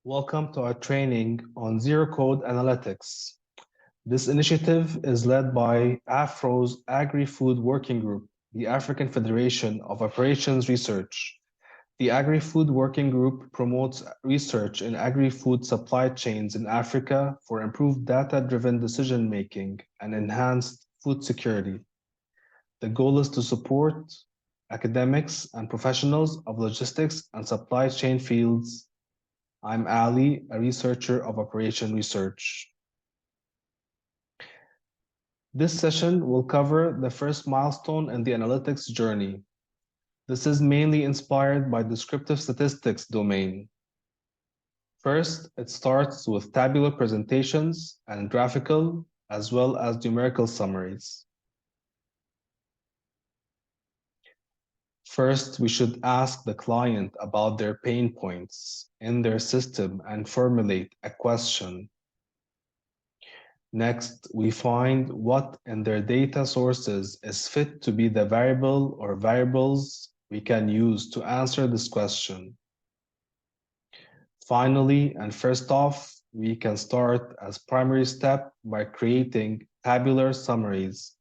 Welcome to our training on Zero Code Analytics. This initiative is led by AFROS Agri-Food Working Group, the African Federation of Operations Research. The Agri-Food Working Group promotes research in agri-food supply chains in Africa for improved data-driven decision-making and enhanced food security. The goal is to support academics and professionals of logistics and supply chain fields. I'm Ali, a researcher of operation research. This session will cover the first milestone in the analytics journey. This is mainly inspired by descriptive statistics domain. First, it starts with tabular presentations and graphical, as well as numerical summaries. First, we should ask the client about their pain points in their system and formulate a question. Next, we find what in their data sources is fit to be the variable or variables we can use to answer this question. Finally, and first off, we can start as primary step by creating tabular summaries,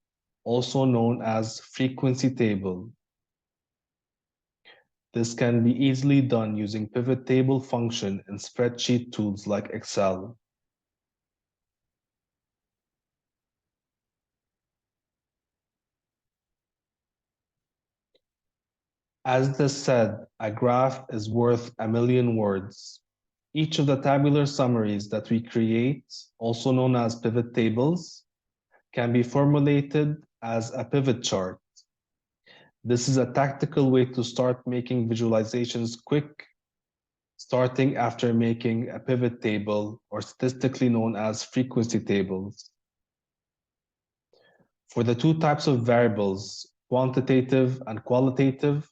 also known as frequency table. This can be easily done using pivot table function in spreadsheet tools like Excel. As this said, a graph is worth a million words. Each of the tabular summaries that we create, also known as pivot tables, can be formulated as a pivot chart. This is a tactical way to start making visualizations quick, starting after making a pivot table, or statistically known as frequency tables. For the two types of variables, quantitative and qualitative,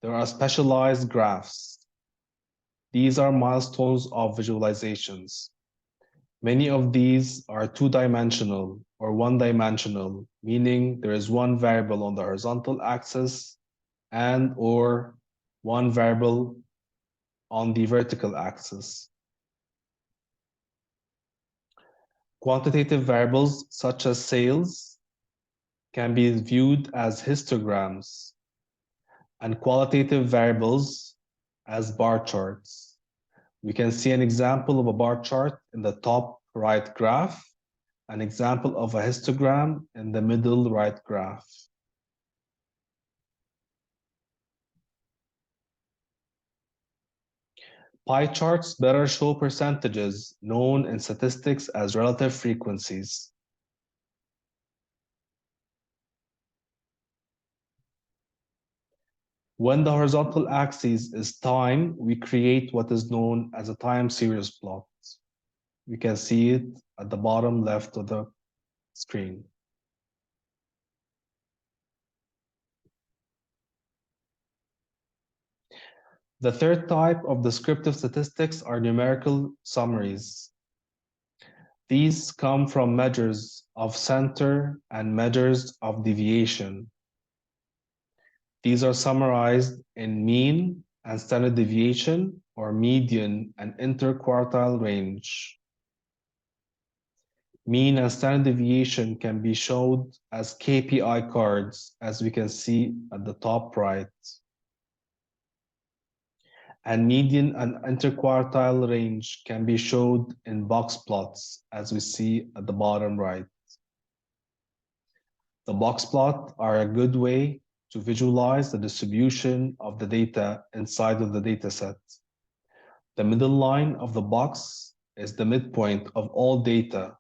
there are specialized graphs. These are milestones of visualizations. Many of these are two-dimensional or one-dimensional, meaning there is one variable on the horizontal axis and or one variable on the vertical axis. Quantitative variables such as sales can be viewed as histograms, and qualitative variables as bar charts. We can see an example of a bar chart in the top right graph, an example of a histogram in the middle right graph. Pie charts better show percentages known in statistics as relative frequencies. When the horizontal axis is time, we create what is known as a time series plot. You can see it at the bottom left of the screen. The third type of descriptive statistics are numerical summaries. These come from measures of center and measures of deviation. These are summarized in mean and standard deviation, or median and interquartile range. Mean and standard deviation can be shown as KPI cards, as we can see at the top right. And median and interquartile range can be showed in box plots, as we see at the bottom right. The box plots are a good way to visualize the distribution of the data inside of the dataset. The middle line of the box is the midpoint of all data,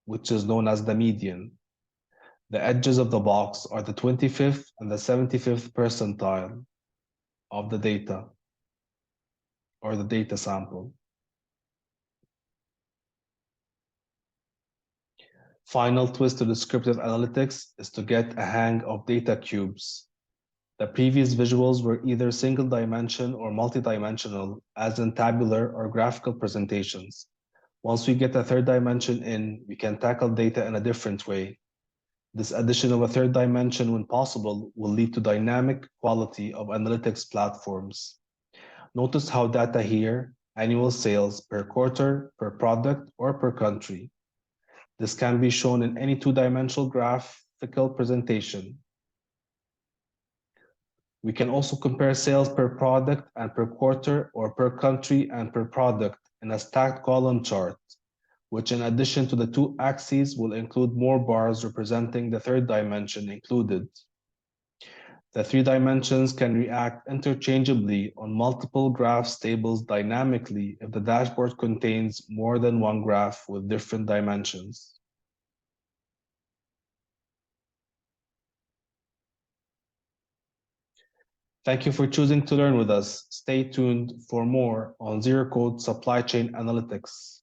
which is known as the median. The edges of the box are the 25th and the 75th percentile of the data, or the data sample. Final twist to descriptive analytics is to get a hang of data cubes. The previous visuals were either single dimension or multidimensional, as in tabular or graphical presentations. Once we get a third dimension in, we can tackle data in a different way. This addition of a third dimension, when possible, will lead to dynamic quality of analytics platforms. Notice how data here annual sales per quarter, per product, or per country. This can be shown in any two-dimensional graphical presentation. We can also compare sales per product and per quarter, or per country and per product in a stacked column chart, which in addition to the two axes will include more bars representing the third dimension included. The three dimensions can react interchangeably on multiple graph tables dynamically if the dashboard contains more than one graph with different dimensions. Thank you for choosing to learn with us. Stay tuned for more on zero-code supply chain analytics.